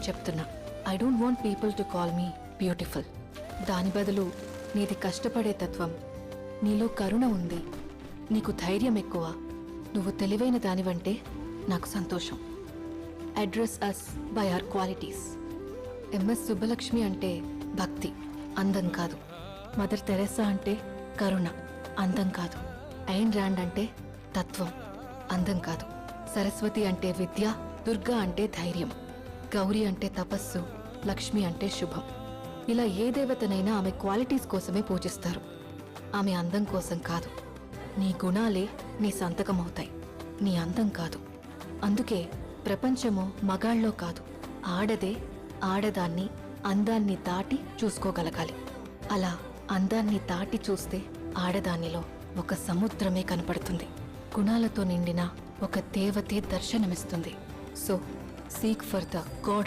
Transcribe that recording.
చెప్తున్నా. I don't want people to call me beautiful. దాని బదులు నీది కష్టపడే తత్వం, నీలో కరుణ ఉంది, నీకు ధైర్యం ఎక్కువ, నువ్వు తెలివైన దానివంటే నాకు సంతోషం. Address us by our qualities. MS Subbalakshmi అంటే భక్తి, అందం కాదు. మదర్ తెరెసా అంటే కరుణ, అందం కాదు. ఐన్ ర్యాండ్ అంటే తత్వం, అందం కాదు. సరస్వతి అంటే విద్య, దుర్గా అంటే ధైర్యం, గౌరీ అంటే తపస్సు, లక్ష్మి అంటే శుభం. ఇలా ఏ దేవతనైనా ఆమె క్వాలిటీస్ కోసమే పూజిస్తారు, ఆమె అందం కోసం కాదు. నీ గుణాలే నీ సంతకమవుతాయి, నీ అందం కాదు. అందుకే ప్రపంచము మగాళ్ళలో కాదు, ఆడదే ఆడదాన్ని అందాన్ని దాటి చూసుకోగలగాలి. అలా అందాన్ని దాటి చూస్తే ఆడదానిలో ఒక సముద్రమే కనపడుతుంది, గుణాలతో నిండిన ఒక దేవతే దర్శనమిస్తుంది. So seek for the goddess.